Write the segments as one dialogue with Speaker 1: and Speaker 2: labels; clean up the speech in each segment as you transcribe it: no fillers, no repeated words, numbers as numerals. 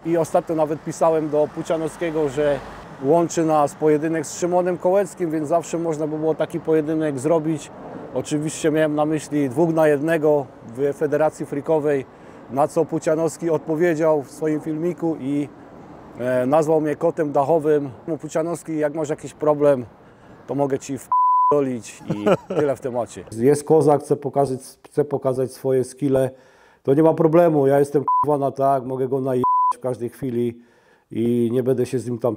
Speaker 1: I ostatnio nawet pisałem do Pucianowskiego, że łączy nas pojedynek z Szymonem Kołeckim, więc zawsze można by było taki pojedynek zrobić. Oczywiście miałem na myśli 2 na 1 w Federacji Freakowej, na co Pucianowski odpowiedział w swoim filmiku i nazwał mnie kotem dachowym. Pucianowski, jak masz jakiś problem, to mogę ci wdolić i tyle w temacie. Jest kozak, chce pokazać swoje skille, to nie ma problemu. Ja jestem na tak, mogę go najebać w każdej chwili i nie będę się z nim tam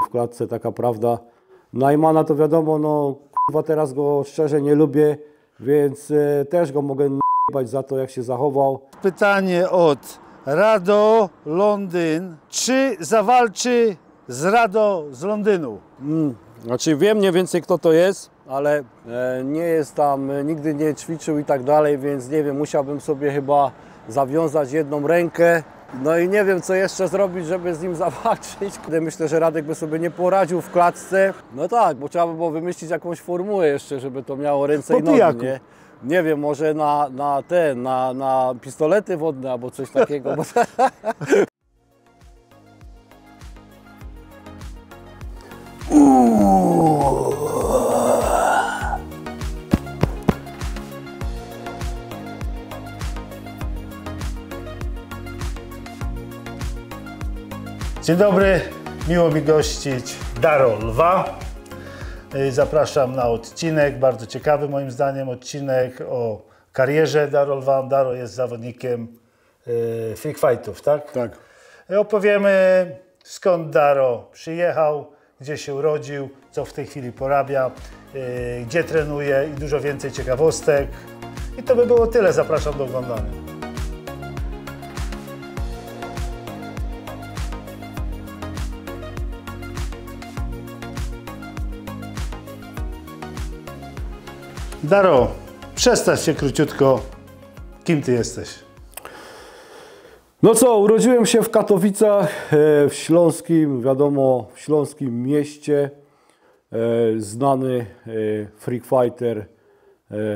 Speaker 1: w klatce, taka prawda. Najmana to wiadomo, no teraz go szczerze nie lubię, więc też go mogę najebać za to, jak się zachował.
Speaker 2: Pytanie od Rado Londyn. Czy zawalczy z Rado z Londynu?
Speaker 1: Znaczy wiem mniej więcej, kto to jest, ale nie jest tam, nigdy nie ćwiczył i tak dalej, więc nie wiem, musiałbym sobie chyba zawiązać jedną rękę. No i nie wiem, co jeszcze zrobić, żeby z nim zawalczyć. Myślę, że Radek by sobie nie poradził w klatce. No tak, bo trzeba by było wymyślić jakąś formułę jeszcze, żeby to miało ręce i nogi, nie? Nie wiem, może na pistolety wodne albo coś takiego.
Speaker 2: Dzień dobry, miło mi gościć Daro Lwa. Zapraszam na odcinek, bardzo ciekawy moim zdaniem odcinek o karierze Daro Lwa. Daro jest zawodnikiem freak fightów, tak?
Speaker 1: Tak.
Speaker 2: Opowiemy, skąd Daro przyjechał, gdzie się urodził, co w tej chwili porabia, gdzie trenuje i dużo więcej ciekawostek. I to by było tyle, zapraszam do oglądania. Daro, przedstaw się króciutko, kim ty jesteś?
Speaker 1: No co, urodziłem się w Katowicach, w śląskim, wiadomo, w śląskim mieście. Znany freak fighter,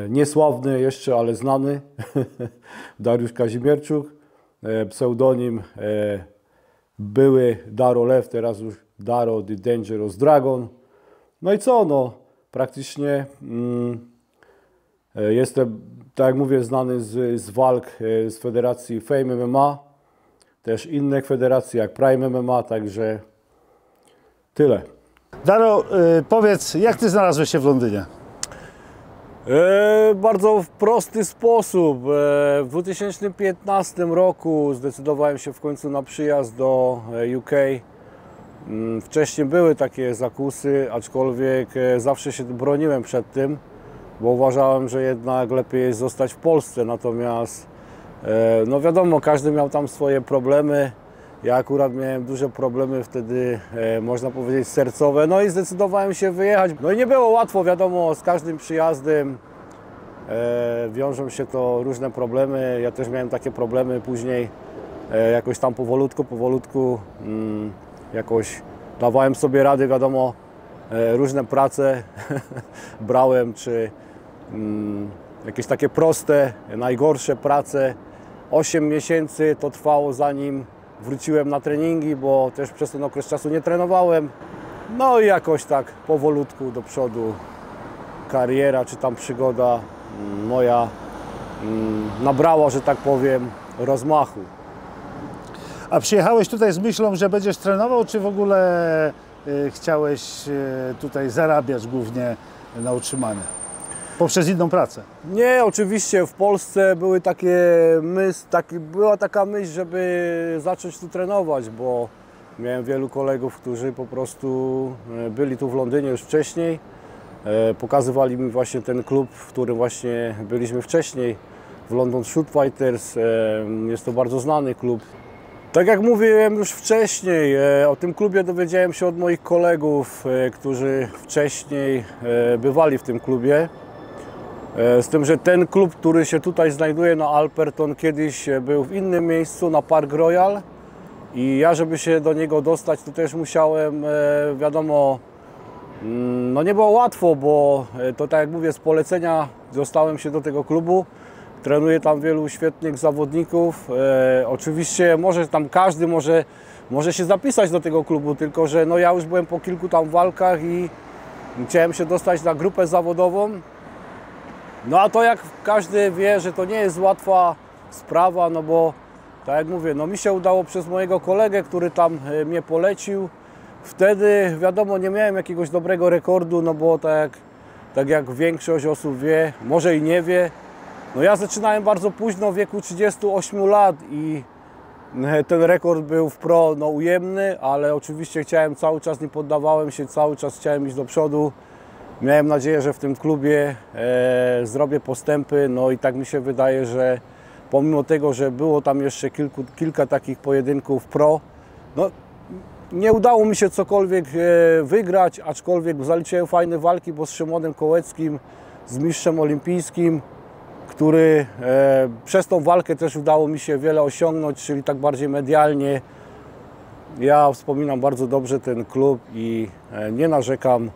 Speaker 1: niesławny jeszcze, ale znany, Dariusz Kazimierczuk. Pseudonim były Daro Lew, teraz już Daro The Dangerous Dragon. No i co, no, praktycznie jestem, tak jak mówię, znany z walk z federacji Fame MMA, też innych federacji jak Prime MMA, także tyle.
Speaker 2: Daro, powiedz, jak ty znalazłeś się w Londynie?
Speaker 1: Bardzo w prosty sposób. W 2015 roku zdecydowałem się w końcu na przyjazd do UK. Wcześniej były takie zakusy, aczkolwiek zawsze się broniłem przed tym, bo uważałem, że jednak lepiej jest zostać w Polsce. Natomiast no wiadomo, każdy miał tam swoje problemy. Ja akurat miałem duże problemy wtedy, można powiedzieć, sercowe. No i zdecydowałem się wyjechać. No i nie było łatwo, wiadomo, z każdym przyjazdem wiążą się to różne problemy. Ja też miałem takie problemy później, jakoś tam powolutku jakoś dawałem sobie rady, wiadomo, różne prace brałem, czy jakieś takie proste, najgorsze prace. 8 miesięcy to trwało, zanim wróciłem na treningi, bo też przez ten okres czasu nie trenowałem. No i jakoś tak powolutku do przodu kariera, czy tam przygoda moja nabrała, że tak powiem, rozmachu.
Speaker 2: A przyjechałeś tutaj z myślą, że będziesz trenował, czy w ogóle chciałeś tutaj zarabiać głównie na utrzymanie? Poprzez inną pracę?
Speaker 1: Nie, oczywiście w Polsce była taka myśl, żeby zacząć tu trenować, bo miałem wielu kolegów, którzy po prostu byli tu w Londynie już wcześniej. Pokazywali mi właśnie ten klub, w którym właśnie byliśmy wcześniej, w London Shoot Fighters. Jest to bardzo znany klub. Tak jak mówiłem już wcześniej, o tym klubie dowiedziałem się od moich kolegów, którzy wcześniej bywali w tym klubie. Z tym, że ten klub, który się tutaj znajduje na Alperton, kiedyś był w innym miejscu, na Park Royal. I ja, żeby się do niego dostać, to też musiałem, wiadomo, no nie było łatwo, bo to tak jak mówię, z polecenia dostałem się do tego klubu. trenuję tam wielu świetnych zawodników. Oczywiście może tam każdy może się zapisać do tego klubu, tylko że no ja już byłem po kilku tam walkach i chciałem się dostać na grupę zawodową. No a to jak każdy wie, że to nie jest łatwa sprawa, no bo tak jak mówię, no mi się udało przez mojego kolegę, który tam mnie polecił. Wtedy wiadomo, nie miałem jakiegoś dobrego rekordu, no bo tak jak większość osób wie, może i nie wie, no ja zaczynałem bardzo późno, w wieku 38 lat i ten rekord był w pro no, ujemny, ale oczywiście chciałem cały czas, nie poddawałem się, cały czas chciałem iść do przodu. Miałem nadzieję, że w tym klubie zrobię postępy, no i tak mi się wydaje, że pomimo tego, że było tam jeszcze kilka takich pojedynków pro, no nie udało mi się cokolwiek wygrać, aczkolwiek zaliczyłem fajne walki, bo z Szymonem Kołeckim, z mistrzem olimpijskim, który przez tą walkę też udało mi się wiele osiągnąć, czyli tak bardziej medialnie. Ja wspominam bardzo dobrze ten klub i nie narzekam.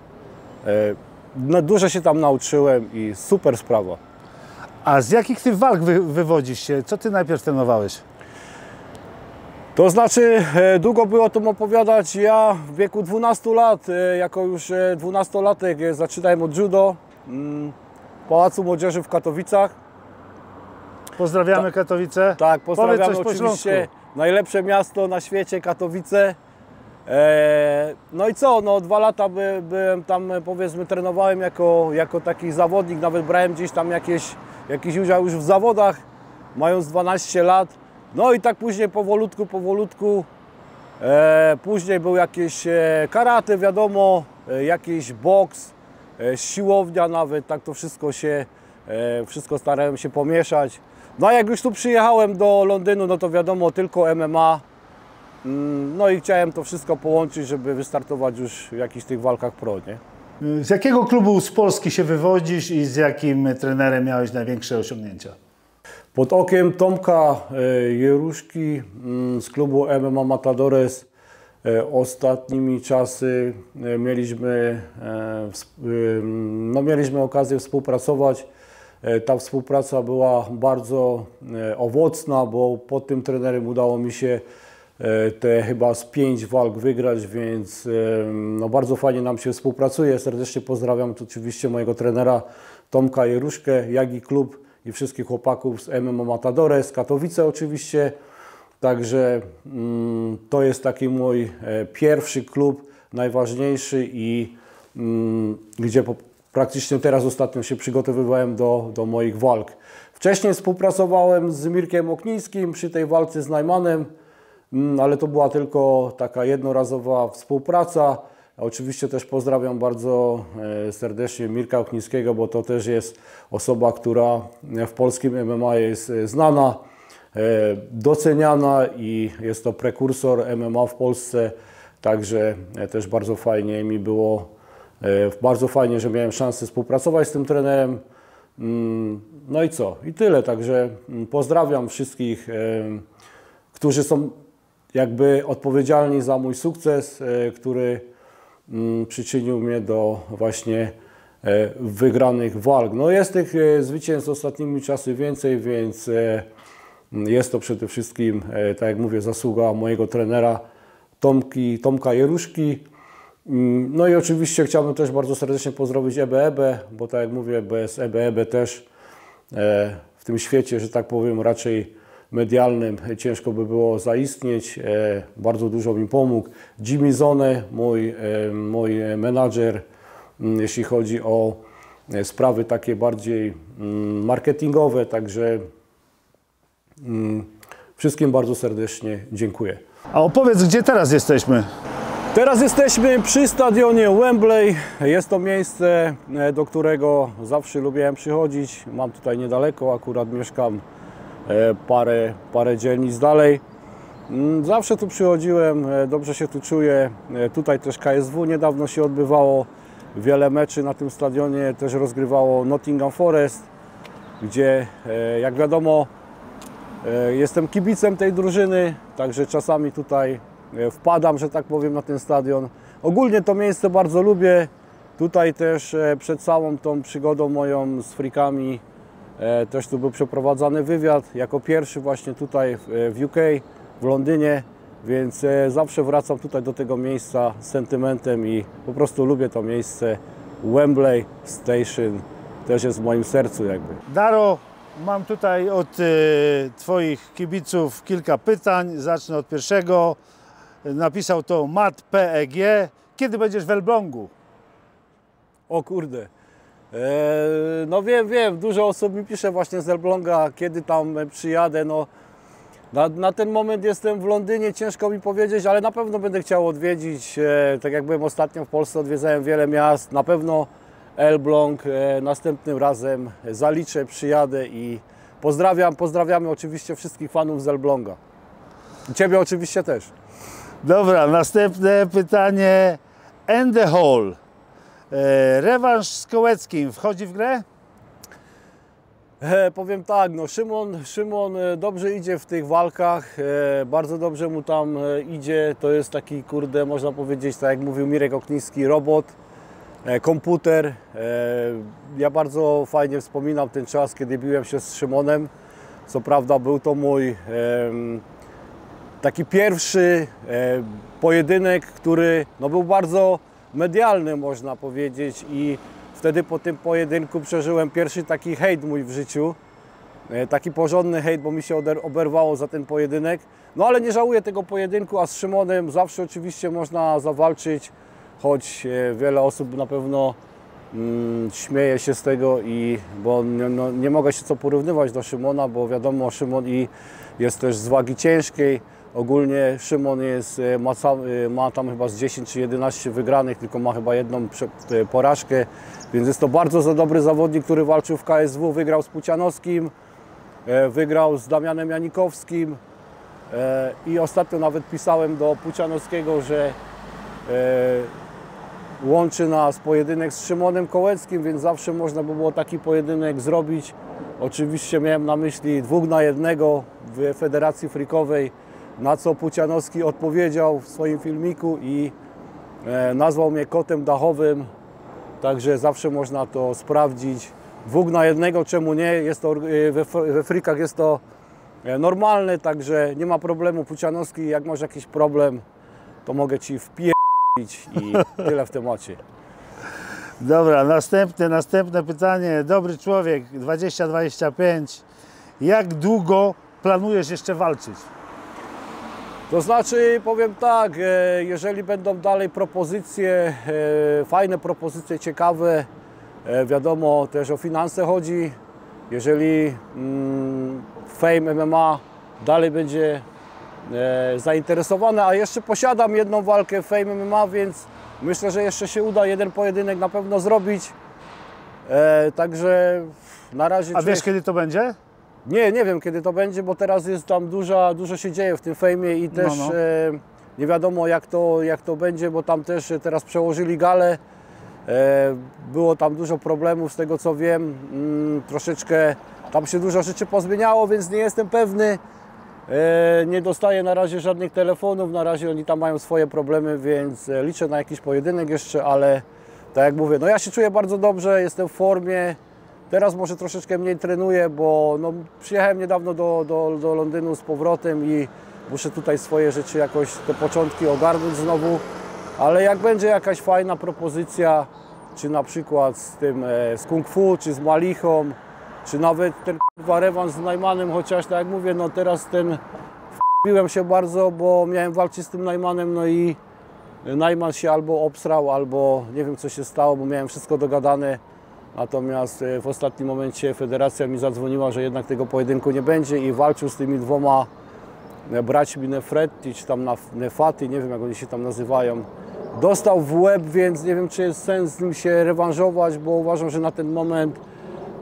Speaker 1: No, dużo się tam nauczyłem i super sprawa.
Speaker 2: A z jakich ty walk wywodzisz się? Co ty najpierw trenowałeś?
Speaker 1: To znaczy, długo było o tym opowiadać. Ja w wieku 12 lat, jako już 12-latek zaczynałem od judo w Pałacu Młodzieży w Katowicach.
Speaker 2: Pozdrawiamy Katowice.
Speaker 1: Tak, pozdrawiamy
Speaker 2: Powiedz coś po
Speaker 1: oczywiście.
Speaker 2: śląsku.
Speaker 1: Najlepsze miasto na świecie, Katowice. No i co, no 2 lata byłem tam, powiedzmy, trenowałem jako taki zawodnik, nawet brałem gdzieś tam jakiś udział już w zawodach, mając 12 lat. No i tak później powolutku, później był jakieś karate, wiadomo, jakiś boks, siłownia nawet, tak to wszystko starałem się pomieszać. No a jak już tu przyjechałem do Londynu, no to wiadomo, tylko MMA. No i chciałem to wszystko połączyć, żeby wystartować już w jakichś tych walkach pro, nie?
Speaker 2: Z jakiego klubu z Polski się wywodzisz i z jakim trenerem miałeś największe osiągnięcia?
Speaker 1: Pod okiem Tomka Jeruszki z klubu MMA Matadores ostatnimi czasy mieliśmy okazję współpracować. Ta współpraca była bardzo owocna, bo pod tym trenerem udało mi się te chyba z 5 walk wygrać, więc no bardzo fajnie nam się współpracuje. Serdecznie pozdrawiam oczywiście mojego trenera Tomka Jeruszkę, jak i klub i wszystkich chłopaków z MMA Matadores, z Katowice oczywiście. Także to jest taki mój pierwszy klub, najważniejszy i gdzie praktycznie teraz ostatnio się przygotowywałem do moich walk. Wcześniej współpracowałem z Mirkiem Oknińskim przy tej walce z Najmanem, ale to była tylko taka jednorazowa współpraca. Oczywiście też pozdrawiam bardzo serdecznie Mirka Oknińskiego, bo to też jest osoba, która w polskim MMA jest znana, doceniana i jest to prekursor MMA w Polsce. Także też bardzo fajnie mi było, bardzo fajnie, że miałem szansę współpracować z tym trenerem. No i co? I tyle. Także pozdrawiam wszystkich, którzy są jakby odpowiedzialni za mój sukces, który przyczynił mnie do właśnie wygranych walk. No jest tych zwycięstw ostatnimi czasy więcej, więc jest to przede wszystkim, tak jak mówię, zasługa mojego trenera Tomka Jeruszki. No i oczywiście chciałbym też bardzo serdecznie pozdrowić EBE, bo tak jak mówię, bez EBE też w tym świecie, że tak powiem, raczej medialnym ciężko by było zaistnieć. Bardzo dużo mi pomógł. Jimmy Zone, mój menadżer, jeśli chodzi o sprawy takie bardziej marketingowe, także wszystkim bardzo serdecznie dziękuję.
Speaker 2: A opowiedz, gdzie teraz jesteśmy?
Speaker 1: Teraz jesteśmy przy stadionie Wembley. Jest to miejsce, do którego zawsze lubiłem przychodzić. Mam tutaj niedaleko, akurat mieszkam parę dzielnic dalej. Zawsze tu przychodziłem, dobrze się tu czuję. Tutaj też KSW niedawno się odbywało. Wiele meczy na tym stadionie też rozgrywało Nottingham Forest, gdzie jak wiadomo jestem kibicem tej drużyny, także czasami tutaj wpadam, że tak powiem, na ten stadion. Ogólnie to miejsce bardzo lubię. Tutaj też przed całą tą przygodą moją z frikami Też tu był przeprowadzany wywiad jako pierwszy właśnie tutaj w UK, w Londynie, więc zawsze wracam tutaj do tego miejsca z sentymentem i po prostu lubię to miejsce. Wembley Station też jest w moim sercu jakby.
Speaker 2: Daro, mam tutaj od Twoich kibiców kilka pytań. Zacznę od pierwszego. Napisał to Matt PEG. Kiedy będziesz w Elblągu?
Speaker 1: O kurde. No wiem, dużo osób mi pisze właśnie z Elbląga, kiedy tam przyjadę. No, na ten moment jestem w Londynie, ciężko mi powiedzieć, ale na pewno będę chciał odwiedzić. Tak jak byłem ostatnio w Polsce, odwiedzałem wiele miast. Na pewno Elbląg następnym razem zaliczę, przyjadę i pozdrawiamy oczywiście wszystkich fanów z Elbląga. I Ciebie oczywiście też.
Speaker 2: Dobra, następne pytanie. And the Hall. Rewanż z Kołeckim wchodzi w grę?
Speaker 1: Powiem tak, no Szymon dobrze idzie w tych walkach, bardzo dobrze mu tam idzie, to jest taki, kurde, można powiedzieć, tak jak mówił Mirek Okniński, robot, komputer. Ja bardzo fajnie wspominam ten czas, kiedy biłem się z Szymonem. Co prawda był to mój taki pierwszy pojedynek, który no, był bardzo medialny, można powiedzieć, i wtedy po tym pojedynku przeżyłem pierwszy taki hejt mój w życiu. Taki porządny hejt, bo mi się oberwało za ten pojedynek. No ale nie żałuję tego pojedynku, a z Szymonem zawsze oczywiście można zawalczyć, choć wiele osób na pewno śmieje się z tego, bo nie mogę się co porównywać do Szymona, bo wiadomo, Szymon jest też z wagi ciężkiej. Ogólnie Szymon ma tam chyba z 10 czy 11 wygranych, tylko ma chyba jedną porażkę, więc jest to bardzo za dobry zawodnik, który walczył w KSW, wygrał z Pucianowskim, wygrał z Damianem Janikowskim i ostatnio nawet pisałem do Pucianowskiego, że łączy nas pojedynek z Szymonem Kołeckim, więc zawsze można by było taki pojedynek zrobić. Oczywiście miałem na myśli 2 na 1 w Federacji Freakowej, na co Pucianowski odpowiedział w swoim filmiku i nazwał mnie kotem dachowym, także zawsze można to sprawdzić. 2 na 1, czemu nie? Jest to, we Freakach jest to normalne, także nie ma problemu. Pucianowski, jak masz jakiś problem, to mogę Ci wpierdolić i tyle w temacie.
Speaker 2: Dobra, następne pytanie. Dobry człowiek, 20-25. Jak długo planujesz jeszcze walczyć?
Speaker 1: To znaczy, powiem tak, jeżeli będą dalej propozycje, fajne propozycje, ciekawe, wiadomo, też o finanse chodzi. Jeżeli Fame MMA dalej będzie zainteresowane, a jeszcze posiadam jedną walkę w Fame MMA, więc myślę, że jeszcze się uda jeden pojedynek na pewno zrobić. Także na razie...
Speaker 2: A wiesz, kiedy to będzie?
Speaker 1: Nie wiem, kiedy to będzie, bo teraz jest tam dużo się dzieje w tym fejmie i też nie wiadomo jak to będzie, bo tam też teraz przełożyli galę. Było tam dużo problemów z tego co wiem, troszeczkę tam się dużo rzeczy pozmieniało, więc nie jestem pewny. Nie dostaję na razie żadnych telefonów, na razie oni tam mają swoje problemy, więc liczę na jakiś pojedynek jeszcze, ale tak jak mówię, no ja się czuję bardzo dobrze, jestem w formie. Teraz może troszeczkę mniej trenuję, bo no, przyjechałem niedawno do Londynu z powrotem i muszę tutaj swoje rzeczy jakoś, te początki ogarnąć znowu. Ale jak będzie jakaś fajna propozycja, czy na przykład z Kung Fu, czy z Malichą, czy nawet ten rewanż z Najmanem, chociaż tak jak mówię, no teraz wbiłem się bardzo, bo miałem walczyć z tym Najmanem, no i Najman się albo obsrał, albo nie wiem co się stało, bo miałem wszystko dogadane. Natomiast w ostatnim momencie federacja mi zadzwoniła, że jednak tego pojedynku nie będzie i walczył z tymi 2 braćmi Nefretti, czy tam Nefati, nie wiem jak oni się tam nazywają. Dostał w łeb, więc nie wiem czy jest sens z nim się rewanżować, bo uważam, że na ten moment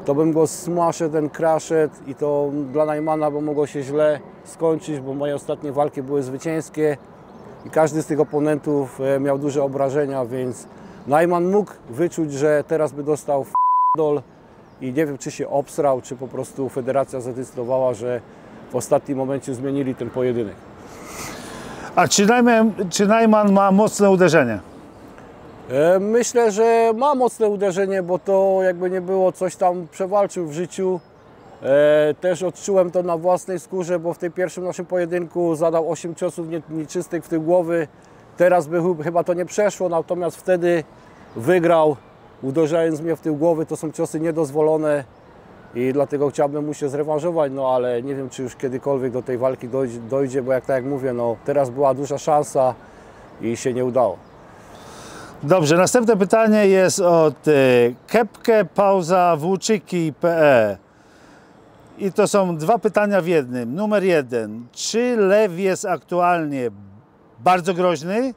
Speaker 1: to bym go smaszył, ten crashet i to dla Najmana, bo mogło się źle skończyć, bo moje ostatnie walki były zwycięskie i każdy z tych oponentów miał duże obrażenia, więc Najman mógł wyczuć, że teraz by dostał f***dol i nie wiem, czy się obsrał, czy po prostu federacja zadecydowała, że w ostatnim momencie zmienili ten pojedynek.
Speaker 2: A czy Najman ma mocne uderzenie?
Speaker 1: Myślę, że ma mocne uderzenie, bo to jakby nie było, coś tam przewalczył w życiu. Też odczułem to na własnej skórze, bo w tej pierwszym naszym pojedynku zadał 8 ciosów nieczystych w tył głowy. Teraz by chyba to nie przeszło, natomiast wtedy wygrał, uderzając mnie w tył głowy. To są ciosy niedozwolone i dlatego chciałbym mu się zrewanżować, no ale nie wiem, czy już kiedykolwiek do tej walki dojdzie, bo tak jak mówię, no teraz była duża szansa i się nie udało.
Speaker 2: Dobrze, następne pytanie jest od Kepke Pauza Włóczyki.pl. I to są dwa pytania w jednym. Numer 1. Czy lew jest aktualnie bardzo groźny,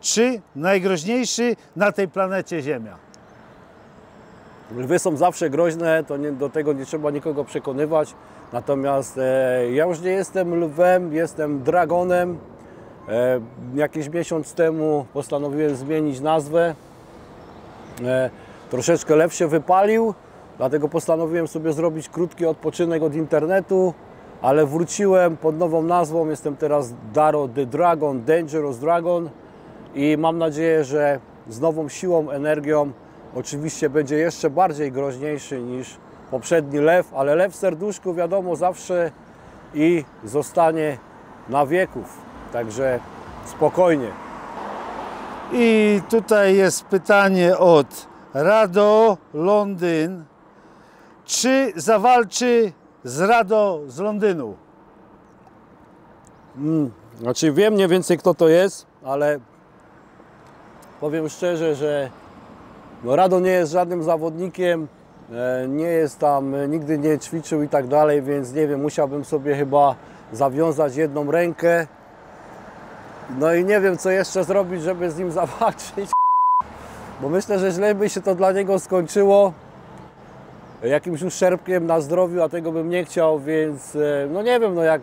Speaker 2: czy najgroźniejszy na tej planecie Ziemia?
Speaker 1: Lwy są zawsze groźne, to do tego nie trzeba nikogo przekonywać. Natomiast ja już nie jestem lwem, jestem dragonem. Jakiś miesiąc temu postanowiłem zmienić nazwę. Troszeczkę lew się wypalił, dlatego postanowiłem sobie zrobić krótki odpoczynek od internetu, ale wróciłem pod nową nazwą. Jestem teraz Daro the Dragon, Dangerous Dragon i mam nadzieję, że z nową siłą, energią oczywiście będzie jeszcze bardziej groźniejszy niż poprzedni lew, ale lew w serduszku wiadomo zawsze i zostanie na wieków. Także spokojnie.
Speaker 2: I tutaj jest pytanie od Rado Londyn. Czy zawalczy z Rado z Londynu?
Speaker 1: Znaczy wiem mniej więcej kto to jest, ale powiem szczerze, że no Rado nie jest żadnym zawodnikiem, nie jest tam, nigdy nie ćwiczył i tak dalej, więc nie wiem, musiałbym sobie chyba zawiązać jedną rękę. No i nie wiem, co jeszcze zrobić, żeby z nim zawalczyć, bo myślę, że źle by się to dla niego skończyło jakimś uszczerbkiem na zdrowiu, a tego bym nie chciał, więc no nie wiem, no jak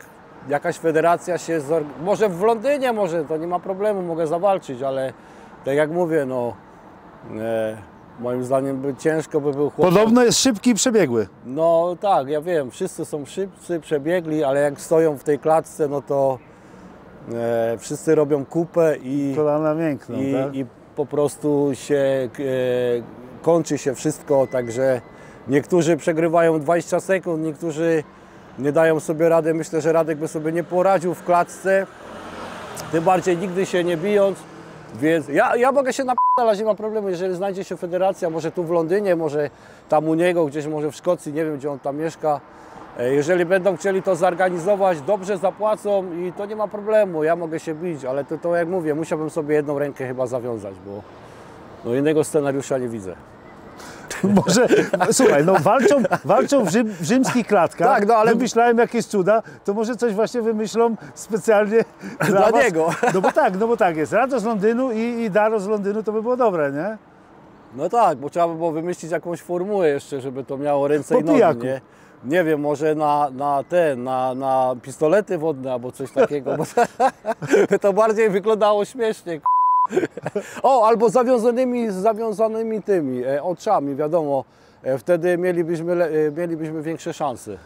Speaker 1: jakaś federacja się, może w Londynie, może to nie ma problemu, mogę zawalczyć, ale tak jak mówię, no moim zdaniem ciężko by był chłopak.
Speaker 2: Podobno jest szybki i przebiegły.
Speaker 1: No tak, ja wiem, wszyscy są szybcy, przebiegli, ale jak stoją w tej klatce, no to wszyscy robią kupę i
Speaker 2: kolana miękną, tak?
Speaker 1: i po prostu się kończy się wszystko, także niektórzy przegrywają 20 sekund, niektórzy nie dają sobie rady. Myślę, że Radek by sobie nie poradził w klatce, tym bardziej nigdy się nie bijąc, więc ja mogę się napisać, nie ma problemu, jeżeli znajdzie się federacja, może tu w Londynie, może tam u niego, gdzieś może w Szkocji, nie wiem gdzie on tam mieszka. Jeżeli będą chcieli to zorganizować, dobrze zapłacą i to nie ma problemu, ja mogę się bić, ale to jak mówię, musiałbym sobie jedną rękę chyba zawiązać, bo no innego scenariusza nie widzę.
Speaker 2: Może, słuchaj, no walczą w rzymskich klatkach,
Speaker 1: tak, no ale
Speaker 2: wymyślałem jakieś cuda, to może coś właśnie wymyślą specjalnie dla was.
Speaker 1: niego.
Speaker 2: No bo tak jest, Rado z Londynu i Daro z Londynu, to by było dobre, nie?
Speaker 1: No tak, bo trzeba by było wymyślić jakąś formułę jeszcze, żeby to miało ręce
Speaker 2: Po
Speaker 1: i nogi,
Speaker 2: pijaku.
Speaker 1: nie? Nie wiem, może na pistolety wodne albo coś takiego, bo to bardziej wyglądało śmiesznie. O, albo zawiązanymi tymi oczami, wiadomo, wtedy mielibyśmy większe szanse.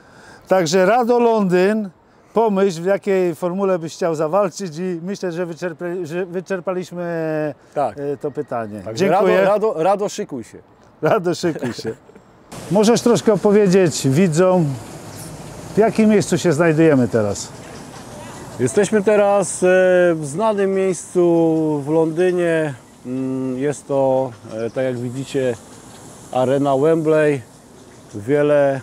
Speaker 2: Także Rado Londyn, pomyśl, w jakiej formule byś chciał zawalczyć i myślę, że wyczerpaliśmy
Speaker 1: Tak.
Speaker 2: to pytanie.
Speaker 1: Także
Speaker 2: Dziękuję.
Speaker 1: Rado, szykuj się.
Speaker 2: Rado, szykuj się. Możesz troszkę opowiedzieć widzom, w jakim miejscu się znajdujemy teraz?
Speaker 1: Jesteśmy teraz w znanym miejscu w Londynie. Jest to, tak jak widzicie, arena Wembley. Wiele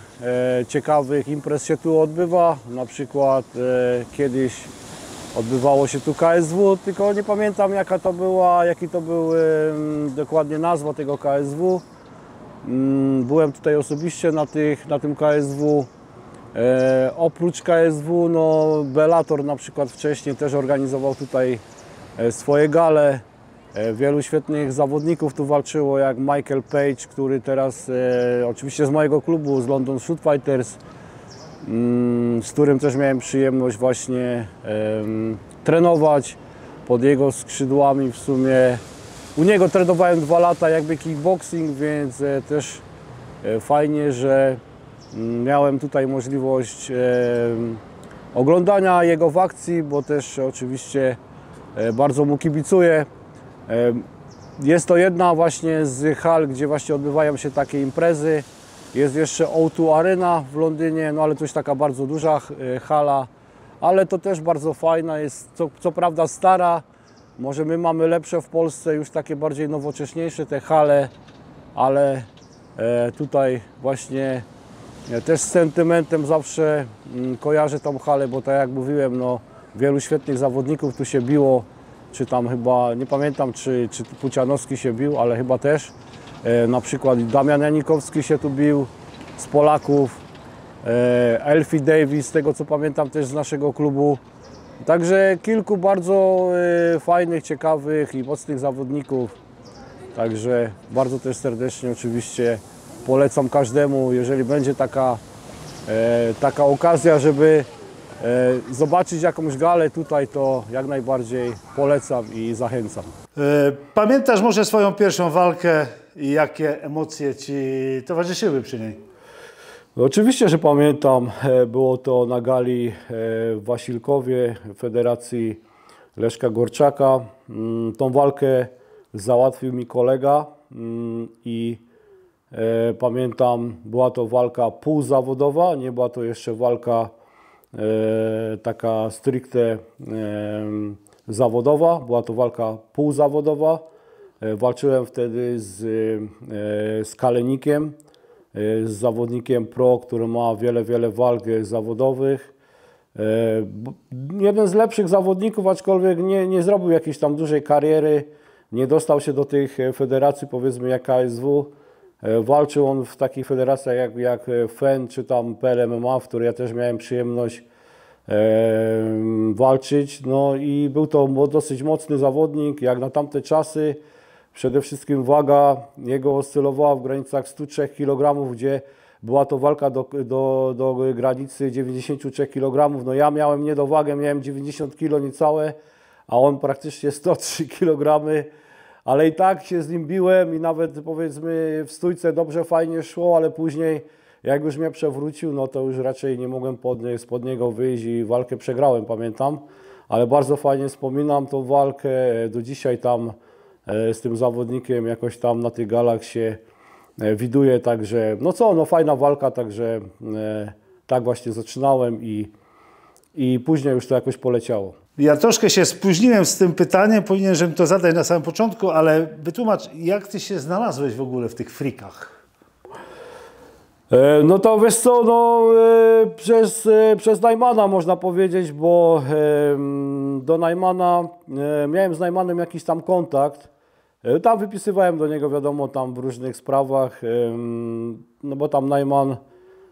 Speaker 1: ciekawych imprez się tu odbywa. Na przykład kiedyś odbywało się tu KSW, tylko nie pamiętam jaki to był dokładnie nazwa tego KSW. Byłem tutaj osobiście na tym KSW. Oprócz KSW, no Bellator na przykład wcześniej też organizował tutaj swoje gale. Wielu świetnych zawodników tu walczyło, jak Michael Page, który teraz oczywiście z mojego klubu, z London Shoot Fighters, z którym też miałem przyjemność właśnie trenować pod jego skrzydłami w sumie. U niego trenowałem 2 lata jakby kickboxing, więc też fajnie, że miałem tutaj możliwość oglądania jego w akcji, bo też oczywiście bardzo mu kibicuję. Jest to jedna właśnie z hal, gdzie właśnie odbywają się takie imprezy. Jest jeszcze O2 Arena w Londynie, no ale to już taka bardzo duża hala, ale to też bardzo fajna, jest co prawda stara, może my mamy lepsze w Polsce, już takie bardziej nowocześniejsze te hale, ale tutaj właśnie też z sentymentem zawsze kojarzę tą halę, bo tak jak mówiłem, no, wielu świetnych zawodników tu się biło, czy tam chyba, nie pamiętam czy Pucianowski się bił, ale chyba też. Na przykład Damian Janikowski się tu bił z Polaków, Elfie Davis, z tego co pamiętam też z naszego klubu. Także kilku bardzo fajnych, ciekawych i mocnych zawodników. Także bardzo też serdecznie oczywiście polecam każdemu, jeżeli będzie taka okazja, żeby zobaczyć jakąś galę tutaj, to jak najbardziej polecam i zachęcam.
Speaker 2: Pamiętasz może swoją pierwszą walkę i jakie emocje Ci towarzyszyły przy niej?
Speaker 1: Oczywiście, że pamiętam. Było to na gali w Wasilkowie Federacji Leszka Gorczaka. Tą walkę załatwił mi kolega i pamiętam, była to walka półzawodowa, nie była to jeszcze walka taka stricte zawodowa, była to walka półzawodowa. Walczyłem wtedy z Kalenikiem, z zawodnikiem pro, który ma wiele walk zawodowych. Jeden z lepszych zawodników, aczkolwiek nie zrobił jakiejś tam dużej kariery, nie dostał się do tych federacji, powiedzmy jak KSW. Walczył on w takich federacjach jak FEN czy tam PLMMA, w której ja też miałem przyjemność walczyć. No i był to dosyć mocny zawodnik, jak na tamte czasy. Przede wszystkim waga jego oscylowała w granicach 103 kg, gdzie była to walka do granicy 93 kg. No ja miałem niedowagę, miałem 90 kg niecałe, a on praktycznie 103 kg. Ale i tak się z nim biłem i nawet powiedzmy w stójce dobrze, fajnie szło, ale później jak już mnie przewrócił, no to już raczej nie mogłem spod niego wyjść i walkę przegrałem, pamiętam. Ale bardzo fajnie wspominam tą walkę, do dzisiaj tam z tym zawodnikiem jakoś tam na tych galach się widuję, także no fajna walka, także tak właśnie zaczynałem i później już to jakoś poleciało.
Speaker 2: Ja troszkę się spóźniłem z tym pytaniem, powinienem to zadać na samym początku, ale wytłumacz, jak Ty się znalazłeś w ogóle w tych frikach?
Speaker 1: No to wiesz co, no, przez Najmana można powiedzieć, bo do Najmana, miałem z Najmanem jakiś tam kontakt, tam wypisywałem do niego wiadomo tam w różnych sprawach, no bo tam Najman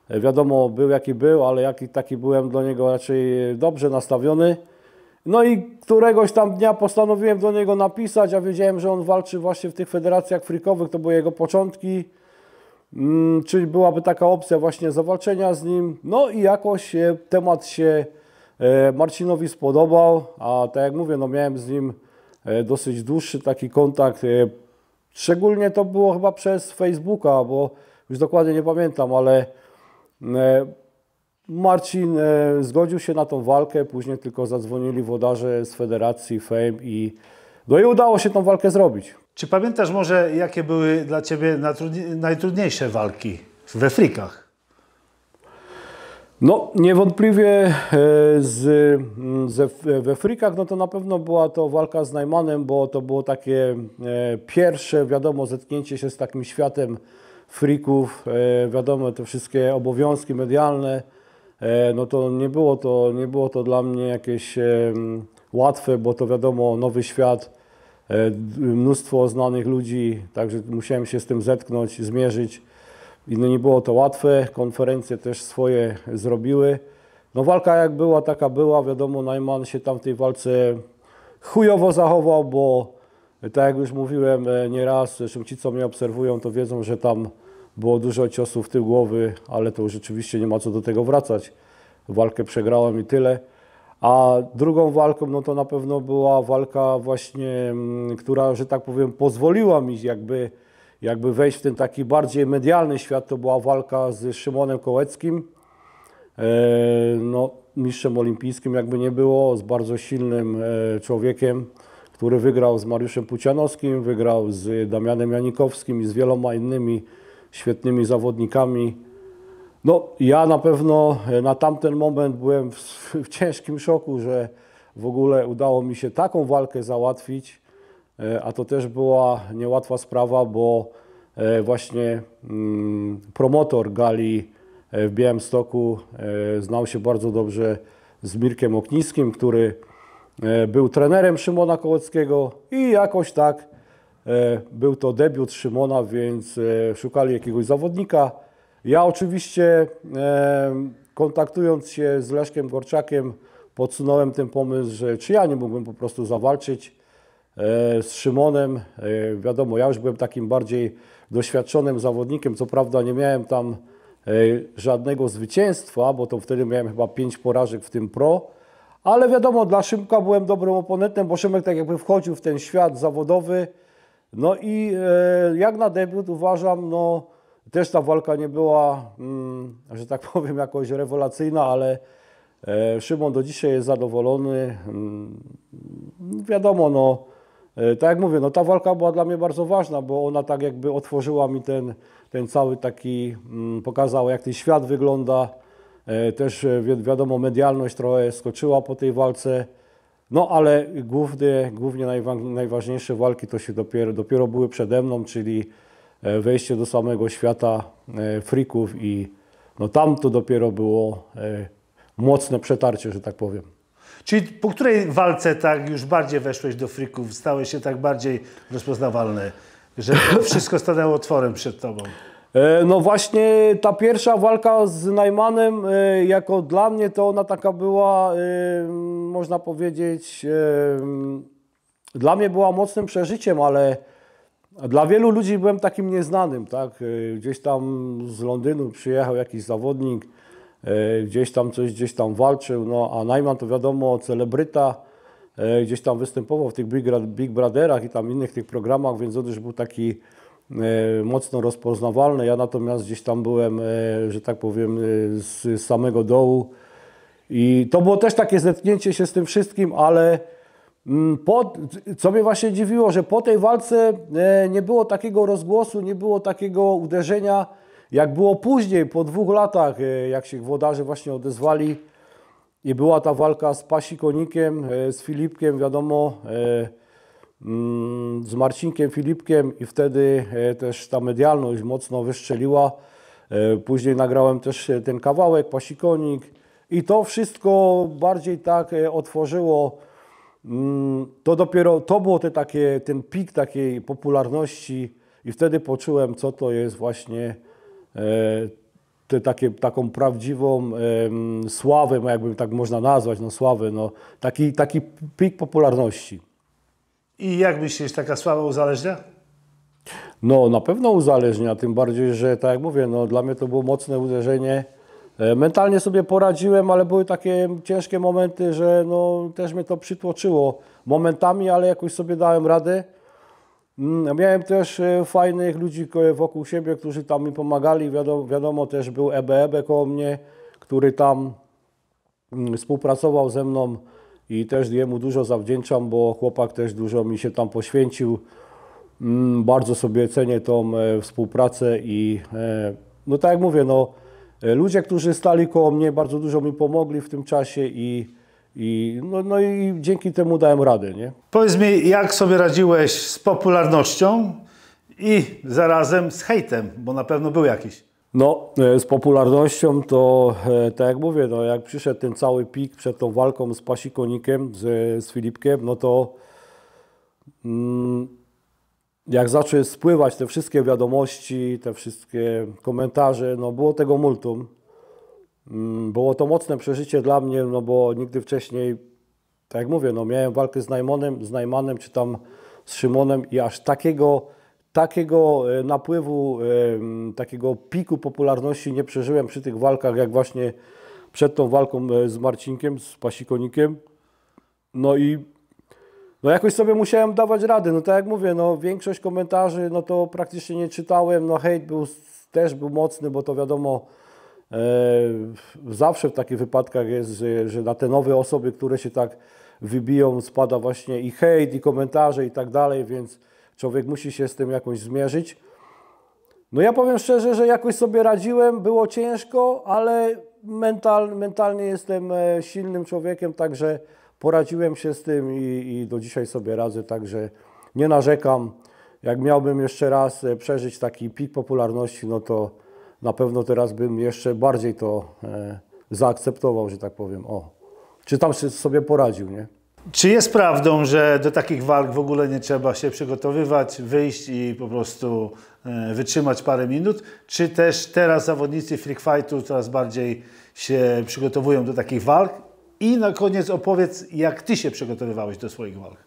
Speaker 1: wiadomo był jaki był, ale taki byłem do niego raczej dobrze nastawiony. No i któregoś tam dnia postanowiłem do niego napisać, a wiedziałem, że on walczy właśnie w tych federacjach frikowych, to były jego początki. Czyli byłaby taka opcja właśnie zawalczenia z nim. No i jakoś temat się Marcinowi spodobał, a tak jak mówię, no miałem z nim dosyć dłuższy taki kontakt. Szczególnie to było chyba przez Facebooka, bo już dokładnie nie pamiętam, ale Marcin zgodził się na tą walkę, później tylko zadzwonili włodarze z federacji Fame i udało się tą walkę zrobić.
Speaker 2: Czy pamiętasz może, jakie były dla Ciebie najtrudniejsze walki we frikach?
Speaker 1: No niewątpliwie we frikach no to na pewno była to walka z Najmanem, bo to było takie pierwsze, wiadomo, zetknięcie się z takim światem frików, wiadomo, te wszystkie obowiązki medialne, no to nie było to dla mnie jakieś łatwe, bo to wiadomo, nowy świat, mnóstwo znanych ludzi, także musiałem się z tym zetknąć, zmierzyć i no nie było to łatwe, konferencje też swoje zrobiły. No walka jak była, taka była, wiadomo, Najman się tam w tej walce chujowo zachował, bo tak jak już mówiłem nieraz, zresztą ci co mnie obserwują to wiedzą, że tam było dużo ciosów w tył głowy, ale to już rzeczywiście nie ma co do tego wracać. Walkę przegrałem i tyle. A drugą walką, no to na pewno była walka właśnie, która, że tak powiem, pozwoliła mi jakby wejść w ten taki bardziej medialny świat. To była walka z Szymonem Kołeckim, no, mistrzem olimpijskim jakby nie było, z bardzo silnym człowiekiem, który wygrał z Mariuszem Pucianowskim, wygrał z Damianem Janikowskim i z wieloma innymi świetnymi zawodnikami. No, ja na pewno na tamten moment byłem w ciężkim szoku, że w ogóle udało mi się taką walkę załatwić, a to też była niełatwa sprawa, bo właśnie promotor gali w Białymstoku znał się bardzo dobrze z Mirkiem Okniskim, który był trenerem Szymona Kołeckiego i jakoś tak był to debiut Szymona, więc szukali jakiegoś zawodnika. Ja oczywiście kontaktując się z Leszkiem Gorczakiem podsunąłem ten pomysł, że czy ja nie mógłbym po prostu zawalczyć z Szymonem. Wiadomo, ja już byłem takim bardziej doświadczonym zawodnikiem, co prawda nie miałem tam żadnego zwycięstwa, bo to wtedy miałem chyba 5 porażek w tym pro, ale wiadomo, dla Szymka byłem dobrym oponentem, bo Szymek tak jakby wchodził w ten świat zawodowy. No i jak na debiut uważam, no też ta walka nie była, że tak powiem, jakoś rewelacyjna, ale Szymon do dzisiaj jest zadowolony. Wiadomo, no tak jak mówię, no ta walka była dla mnie bardzo ważna, bo ona tak jakby otworzyła mi ten cały taki, pokazała jak ten świat wygląda. Też wiadomo, medialność trochę skoczyła po tej walce. No ale głównie najważniejsze walki to się dopiero były przede mną, czyli wejście do samego świata freaków i no tam to dopiero było mocne przetarcie, że tak powiem.
Speaker 2: Czyli po której walce tak już bardziej weszłeś do freaków, stałeś się tak bardziej rozpoznawalny, że wszystko stanęło otworem przed tobą?
Speaker 1: No właśnie ta pierwsza walka z Najmanem, jako dla mnie to ona taka była, można powiedzieć, dla mnie była mocnym przeżyciem, ale dla wielu ludzi byłem takim nieznanym, tak? Gdzieś tam z Londynu przyjechał jakiś zawodnik, gdzieś tam walczył, no a Najman to wiadomo celebryta, gdzieś tam występował w tych Big Brotherach i tam innych tych programach, więc on już był taki mocno rozpoznawalny. Ja natomiast gdzieś tam byłem, że tak powiem, z samego dołu i to było też takie zetknięcie się z tym wszystkim, ale co mnie właśnie dziwiło, że po tej walce nie było takiego rozgłosu, nie było takiego uderzenia, jak było później, po 2 latach, jak się włodarze właśnie odezwali i była ta walka z Pasikonikiem, z Filipkiem, wiadomo, z Marcinkiem Filipkiem i wtedy też ta medialność mocno wystrzeliła. Później nagrałem też ten kawałek, Pasikonik i to wszystko bardziej tak otworzyło. To dopiero, to było ten pik takiej popularności i wtedy poczułem, co to jest właśnie taką prawdziwą sławę, jakby tak można nazwać, no sławę, no, taki pik popularności.
Speaker 2: I jak myślisz, taka sława uzależnia?
Speaker 1: No na pewno uzależnia, tym bardziej, że tak jak mówię, no dla mnie to było mocne uderzenie. Mentalnie sobie poradziłem, ale były takie ciężkie momenty, że no też mnie to przytłoczyło momentami, ale jakoś sobie dałem radę. Miałem też fajnych ludzi wokół siebie, którzy tam mi pomagali. Wiadomo, też był Ebe koło mnie, który tam współpracował ze mną i też jemu dużo zawdzięczam, bo chłopak też dużo mi się tam poświęcił. Bardzo sobie cenię tą współpracę i no tak jak mówię, no ludzie, którzy stali koło mnie, bardzo dużo mi pomogli w tym czasie i dzięki temu dałem radę, nie?
Speaker 2: Powiedz mi, jak sobie radziłeś z popularnością i zarazem z hejtem, bo na pewno był jakiś.
Speaker 1: No, z popularnością to, tak jak mówię, no, jak przyszedł ten cały pik przed tą walką z Pasikonikiem, z Filipkiem, no to jak zaczęły spływać te wszystkie wiadomości, te wszystkie komentarze, no było tego multum. Było to mocne przeżycie dla mnie, no bo nigdy wcześniej, tak jak mówię, no miałem walkę z Najmanem czy tam z Szymonem i aż takiego napływu, takiego piku popularności nie przeżyłem przy tych walkach, jak właśnie przed tą walką z Marcinkiem, z Pasikonikiem. No i no jakoś sobie musiałem dawać radę. No tak jak mówię, no większość komentarzy, no to praktycznie nie czytałem. No hejt też był mocny, bo to wiadomo, zawsze w takich wypadkach jest, że na te nowe osoby, które się tak wybiją, spada właśnie i hejt, i komentarze i tak dalej, więc człowiek musi się z tym jakoś zmierzyć. No ja powiem szczerze, że jakoś sobie radziłem, było ciężko, ale mentalnie jestem silnym człowiekiem, także poradziłem się z tym i do dzisiaj sobie radzę, także nie narzekam. Jak miałbym jeszcze raz przeżyć taki pik popularności, no to na pewno teraz bym jeszcze bardziej to zaakceptował, że tak powiem. O, czy tam sobie poradził, nie?
Speaker 2: Czy jest prawdą, że do takich walk w ogóle nie trzeba się przygotowywać, wyjść i po prostu wytrzymać parę minut? Czy też teraz zawodnicy freak fightu coraz bardziej się przygotowują do takich walk? I na koniec opowiedz, jak Ty się przygotowywałeś do swoich walk.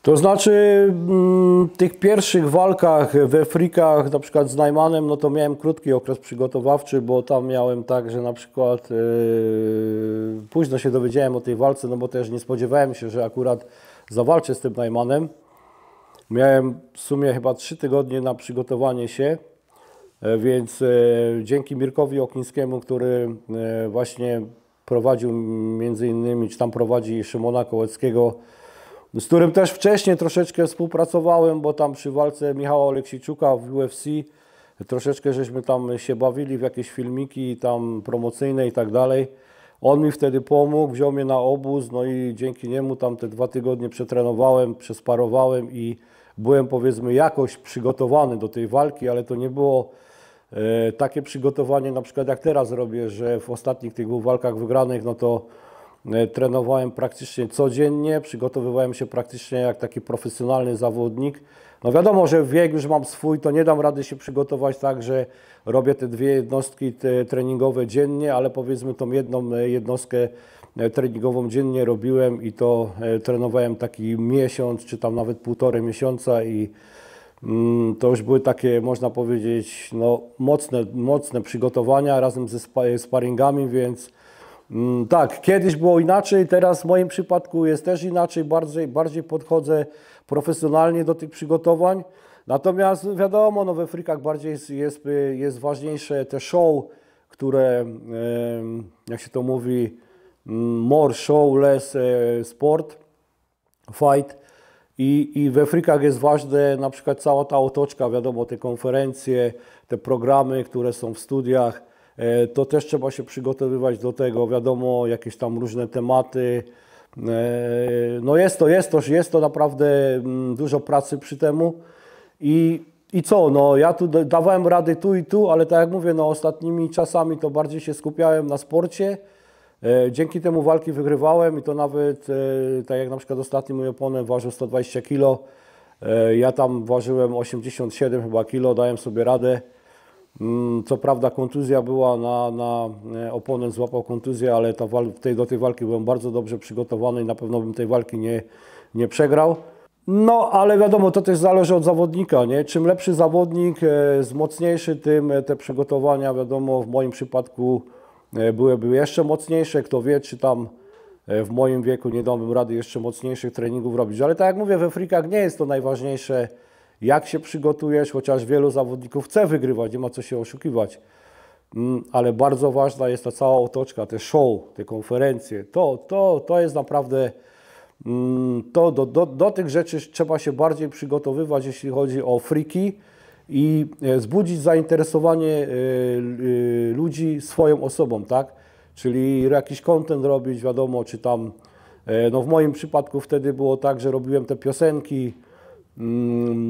Speaker 1: To znaczy w tych pierwszych walkach we freakach, na przykład z Najmanem, no to miałem krótki okres przygotowawczy, bo tam miałem tak, że na przykład późno się dowiedziałem o tej walce, no bo też nie spodziewałem się, że akurat zawalczę z tym Najmanem. Miałem w sumie chyba 3 tygodnie na przygotowanie się, więc dzięki Mirkowi Oknińskiemu, który właśnie prowadził między innymi, czy tam prowadzi Szymona Kołeckiego, z którym też wcześniej troszeczkę współpracowałem, bo tam przy walce Michała Oleksijczuka w UFC troszeczkę żeśmy tam się bawili w jakieś filmiki tam promocyjne i tak dalej. On mi wtedy pomógł, wziął mnie na obóz, no i dzięki niemu tam te 2 tygodnie przetrenowałem, przesparowałem i byłem, powiedzmy, jakoś przygotowany do tej walki, ale to nie było takie przygotowanie, na przykład jak teraz robię, że w ostatnich tych 2 walkach wygranych, no to trenowałem praktycznie codziennie, przygotowywałem się praktycznie jak taki profesjonalny zawodnik. No wiadomo, że wiek już mam swój, to nie dam rady się przygotować tak, że robię te 2 jednostki treningowe dziennie, ale powiedzmy tą jedną jednostkę treningową dziennie robiłem i to trenowałem taki miesiąc, czy tam nawet 1,5 miesiąca i to już były takie, można powiedzieć, no, mocne przygotowania razem ze sparingami, więc tak, kiedyś było inaczej, teraz w moim przypadku jest też inaczej, bardziej podchodzę profesjonalnie do tych przygotowań. Natomiast wiadomo, no we freakach bardziej jest ważniejsze te show, które, jak się to mówi, more show, less sport, fight. I we freakach jest ważne na przykład cała ta otoczka, wiadomo, te konferencje, te programy, które są w studiach. To też trzeba się przygotowywać do tego, wiadomo, jakieś tam różne tematy. No jest to naprawdę dużo pracy przy temu. I co, no ja tu dawałem rady tu i tu, ale tak jak mówię, no ostatnimi czasami to bardziej się skupiałem na sporcie. Dzięki temu walki wygrywałem i to nawet, tak jak na przykład ostatni mój oponent ważył 120 kg, ja tam ważyłem 87 chyba kilo, dałem sobie radę. Co prawda kontuzja była, oponent złapał kontuzję, ale do tej walki byłem bardzo dobrze przygotowany i na pewno bym tej walki nie przegrał. No ale wiadomo, to też zależy od zawodnika, nie? Czym lepszy zawodnik, mocniejszy, tym te przygotowania, wiadomo, w moim przypadku byłyby jeszcze mocniejsze. Kto wie, czy tam w moim wieku nie dałbym rady jeszcze mocniejszych treningów robić. Ale tak jak mówię, we freakach nie jest to najważniejsze, jak się przygotujesz, chociaż wielu zawodników chce wygrywać, nie ma co się oszukiwać. Ale bardzo ważna jest ta cała otoczka, te show, te konferencje. To jest naprawdę, do tych rzeczy trzeba się bardziej przygotowywać, jeśli chodzi o freaki i wzbudzić zainteresowanie ludzi swoją osobą, tak? Czyli jakiś content robić, wiadomo, czy tam, no w moim przypadku wtedy było tak, że robiłem te piosenki,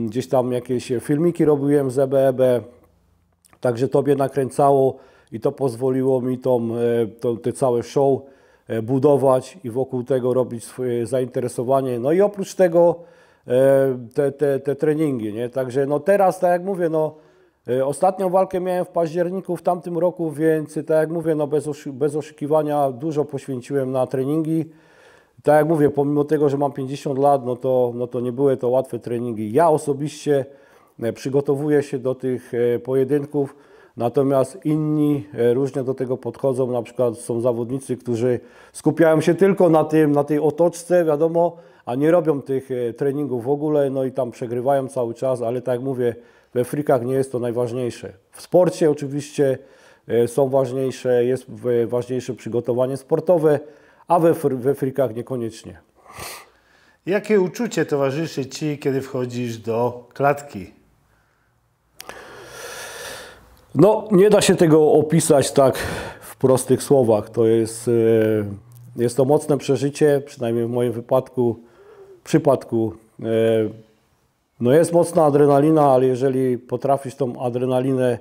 Speaker 1: gdzieś tam jakieś filmiki robiłem z EBEB, także to mnie nakręcało i to pozwoliło mi te całe show budować i wokół tego robić swoje zainteresowanie. No i oprócz tego te treningi, nie? Także no teraz, tak jak mówię, no ostatnią walkę miałem w październiku w tamtym roku, więc tak jak mówię, no bez oszukiwania dużo poświęciłem na treningi. Tak jak mówię, pomimo tego, że mam 50 lat, no to nie były to łatwe treningi. Ja osobiście przygotowuję się do tych pojedynków, natomiast inni różnie do tego podchodzą. Na przykład są zawodnicy, którzy skupiają się tylko na tej otoczce, wiadomo, a nie robią tych treningów w ogóle, no i tam przegrywają cały czas, ale tak jak mówię, we freakach nie jest to najważniejsze. W sporcie oczywiście jest ważniejsze przygotowanie sportowe, a we freakach niekoniecznie.
Speaker 2: Jakie uczucie towarzyszy Ci, kiedy wchodzisz do klatki?
Speaker 1: No, nie da się tego opisać tak w prostych słowach. To jest to mocne przeżycie, przynajmniej w moim przypadku. No jest mocna adrenalina, ale jeżeli potrafisz tą adrenalinę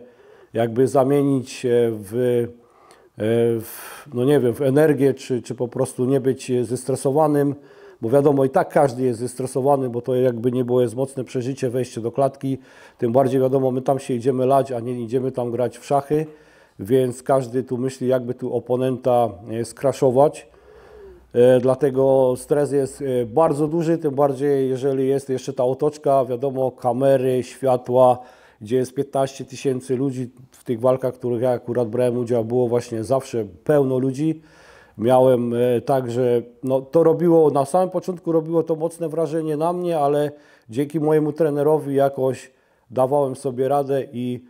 Speaker 1: jakby zamienić no nie wiem, w energię, czy po prostu nie być zestresowanym, bo wiadomo, i tak każdy jest zestresowany, bo to jakby nie było, jest mocne przeżycie, wejście do klatki, tym bardziej wiadomo, my tam się idziemy lać, a nie idziemy tam grać w szachy, więc każdy tu myśli, jakby tu oponenta skraszować. Dlatego stres jest bardzo duży, tym bardziej jeżeli jest jeszcze ta otoczka, wiadomo, kamery, światła, gdzie jest 15 000 ludzi w tych walkach, w których ja akurat brałem udział, było właśnie zawsze pełno ludzi. Miałem tak, że no, to robiło, na samym początku robiło to mocne wrażenie na mnie, ale dzięki mojemu trenerowi jakoś dawałem sobie radę i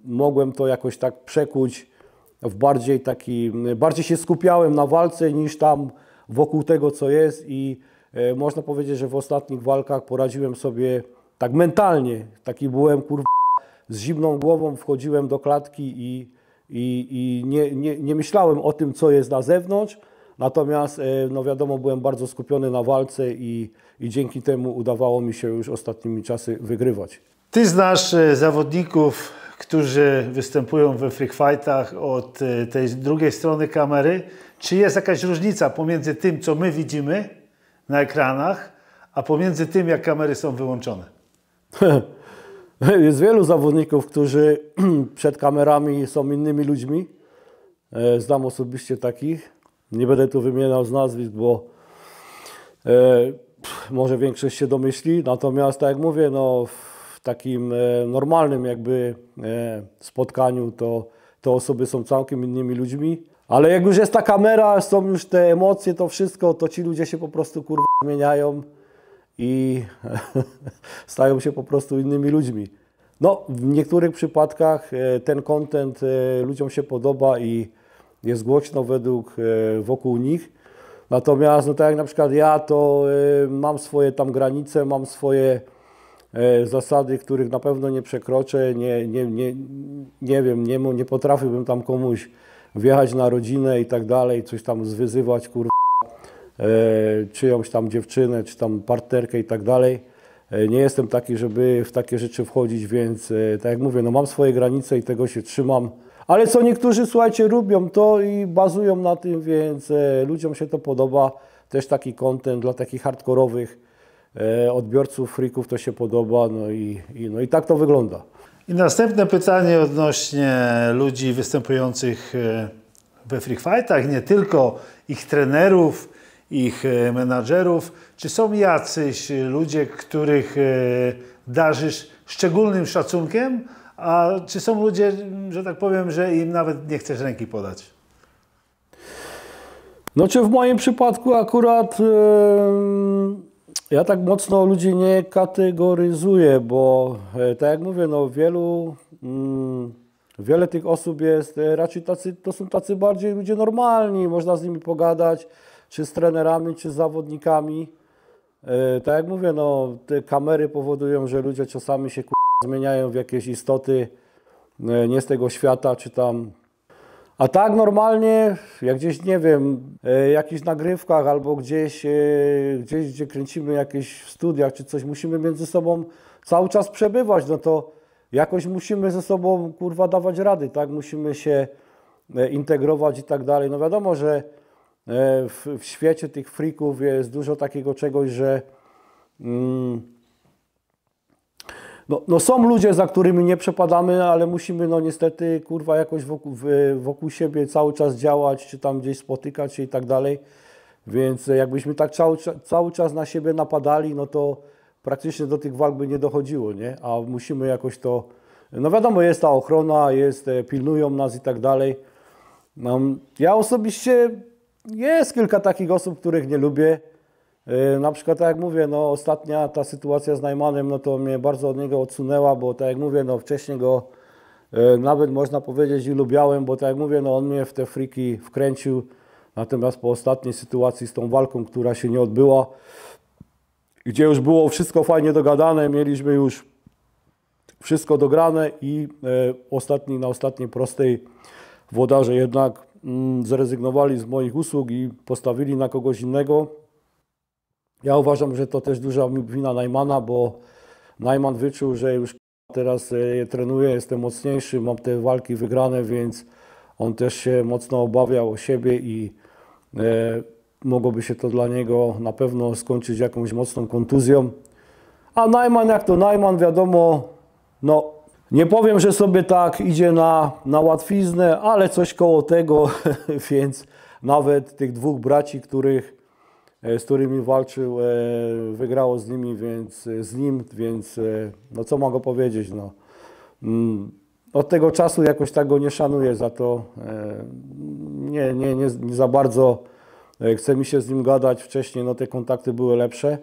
Speaker 1: mogłem to jakoś tak przekuć w bardziej się skupiałem na walce niż tam wokół tego, co jest i można powiedzieć, że w ostatnich walkach poradziłem sobie tak mentalnie, taki byłem z zimną głową, wchodziłem do klatki i nie myślałem o tym, co jest na zewnątrz, natomiast no wiadomo, byłem bardzo skupiony na walce i dzięki temu udawało mi się już ostatnimi czasy wygrywać.
Speaker 2: Ty znasz zawodników, którzy występują we freak fightach od tej drugiej strony kamery. Czy jest jakaś różnica pomiędzy tym, co my widzimy na ekranach, a pomiędzy tym, jak kamery są wyłączone?
Speaker 1: Jest wielu zawodników, którzy przed kamerami są innymi ludźmi. Znam osobiście takich. Nie będę tu wymieniał z nazwisk, bo może większość się domyśli. Natomiast tak jak mówię, no, w takim normalnym jakby spotkaniu to osoby są całkiem innymi ludźmi. Ale jak już jest ta kamera, są już te emocje, to wszystko, to ci ludzie się po prostu zmieniają i stają się po prostu innymi ludźmi. No, w niektórych przypadkach ten content ludziom się podoba i jest głośno wokół nich. Natomiast, no tak jak na przykład ja, to mam swoje tam granice, mam swoje zasady, których na pewno nie przekroczę, nie wiem, nie potrafiłbym tam komuś wjechać na rodzinę i tak dalej, coś tam zwyzywać, czyjąś tam dziewczynę, czy tam partnerkę i tak dalej. Nie jestem taki, żeby w takie rzeczy wchodzić, więc tak jak mówię, no mam swoje granice i tego się trzymam. Ale co niektórzy, słuchajcie, lubią to i bazują na tym, więc ludziom się to podoba. Też taki content dla takich hardkorowych odbiorców, freaków to się podoba, no i tak to wygląda.
Speaker 2: I następne pytanie odnośnie ludzi występujących we freak fightach, nie tylko ich trenerów, ich menadżerów. Czy są jacyś ludzie, których darzysz szczególnym szacunkiem, a czy są ludzie, że tak powiem, że im nawet nie chcesz ręki podać?
Speaker 1: No czy w moim przypadku akurat ja tak mocno ludzi nie kategoryzuję, bo tak jak mówię, no wiele tych osób jest raczej to są tacy bardziej ludzie normalni, można z nimi pogadać, czy z trenerami, czy z zawodnikami. Tak jak mówię, no te kamery powodują, że ludzie czasami się zmieniają w jakieś istoty nie z tego świata, czy tam. A tak normalnie, jak gdzieś, nie wiem, jakichś nagrywkach albo gdzieś, gdzie kręcimy jakieś w studiach czy coś, musimy między sobą cały czas przebywać, no to jakoś musimy ze sobą, dawać rady, tak? Musimy się integrować i tak dalej. No wiadomo, że w świecie tych freaków jest dużo takiego czegoś, że no są ludzie, za którymi nie przepadamy, ale musimy no niestety jakoś wokół siebie cały czas działać, czy tam gdzieś spotykać się i tak dalej. Więc jakbyśmy tak cały czas na siebie napadali, no to praktycznie do tych walk by nie dochodziło, nie? A musimy jakoś to, no wiadomo, jest ta ochrona, pilnują nas i tak dalej. No, ja osobiście, jest kilka takich osób, których nie lubię. Na przykład, tak jak mówię, no ostatnia ta sytuacja z Najmanem, no to mnie bardzo od niego odsunęła, bo tak jak mówię, no wcześniej go nawet można powiedzieć i lubiałem, bo tak jak mówię, no on mnie w te freaki wkręcił. Natomiast po ostatniej sytuacji z tą walką, która się nie odbyła, gdzie już było wszystko fajnie dogadane, mieliśmy już wszystko dograne i na ostatniej prostej włodarze jednak zrezygnowali z moich usług i postawili na kogoś innego. Ja uważam, że to też duża wina Najmana, bo Najman wyczuł, że już teraz trenuję, jestem mocniejszy, mam te walki wygrane, więc on też się mocno obawiał o siebie i mogłoby się to dla niego na pewno skończyć jakąś mocną kontuzją. A Najman jak to Najman, wiadomo, no nie powiem, że sobie tak idzie na łatwiznę, ale coś koło tego, więc nawet tych dwóch braci, z którymi walczył, wygrało z nimi, więc no co mogę powiedzieć, no. Od tego czasu jakoś tak go nie szanuję za to, nie za bardzo chce mi się z nim gadać. Wcześniej no te kontakty były lepsze.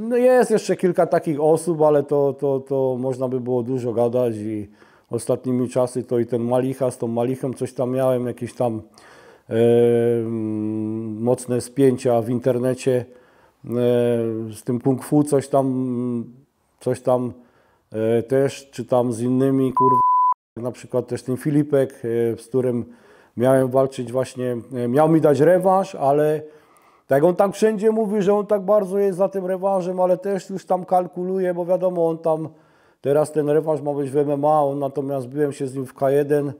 Speaker 1: No jest jeszcze kilka takich osób, ale to można by było dużo gadać i ostatnimi czasy to i ten Malicha, z tą Malichem coś tam miałem, jakieś tam mocne spięcia w internecie, z tym kung fu coś tam też, czy tam z innymi, na przykład też ten Filipek, z którym miałem walczyć właśnie, miał mi dać rewanż, ale tak on tam wszędzie mówi, że on tak bardzo jest za tym rewanżem, ale też już tam kalkuluje, bo wiadomo, on tam teraz ten rewanż ma być w MMA, on natomiast biłem się z nim w K1,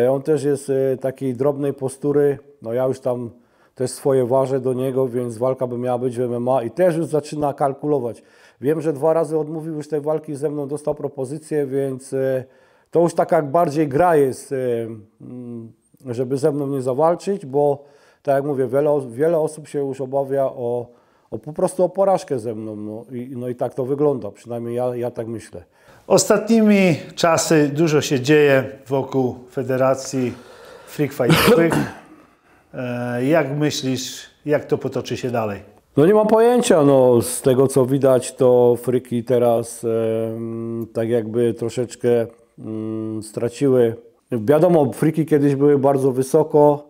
Speaker 1: on też jest takiej drobnej postury, no ja już tam też swoje ważę do niego, więc walka by miała być w MMA i też już zaczyna kalkulować. Wiem, że 2 razy odmówił już tej walki ze mną, dostał propozycję, więc to już taka bardziej gra jest, żeby ze mną nie zawalczyć, bo tak jak mówię, wiele osób się już obawia po prostu o porażkę ze mną, no i tak to wygląda, przynajmniej ja tak myślę.
Speaker 2: Ostatnimi czasy dużo się dzieje wokół Federacji Freak Fightowych. Jak myślisz, jak to potoczy się dalej?
Speaker 1: No nie mam pojęcia, no z tego co widać, to Freaki teraz tak jakby troszeczkę straciły. Wiadomo, Freaki kiedyś były bardzo wysoko,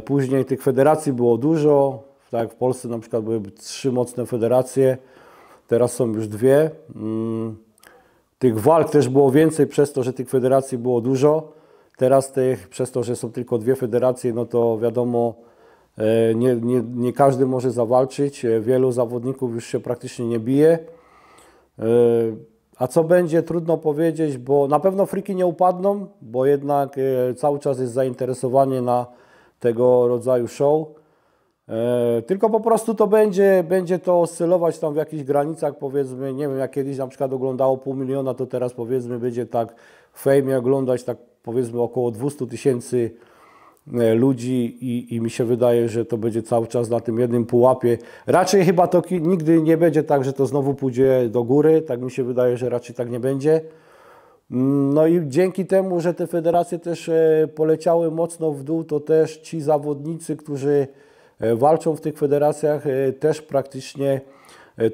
Speaker 1: później tych federacji było dużo, tak w Polsce na przykład były 3 mocne federacje, teraz są już 2. Tych walk też było więcej przez to, że tych federacji było dużo. Teraz przez to, że są tylko 2 federacje, no to wiadomo, nie każdy może zawalczyć. Wielu zawodników już się praktycznie nie bije. A co będzie, trudno powiedzieć, bo na pewno Freaki nie upadną, bo jednak cały czas jest zainteresowanie na tego rodzaju show. Tylko po prostu to będzie to oscylować tam w jakichś granicach, powiedzmy, nie wiem, jak kiedyś na przykład oglądało 500 000, to teraz powiedzmy będzie tak w fejmie oglądać tak powiedzmy około 200 000 ludzi i mi się wydaje, że to będzie cały czas na tym jednym pułapie. Raczej chyba to nigdy nie będzie tak, że to znowu pójdzie do góry, tak mi się wydaje, że raczej tak nie będzie. No i dzięki temu, że te federacje też poleciały mocno w dół, to też ci zawodnicy, którzy walczą w tych federacjach, też praktycznie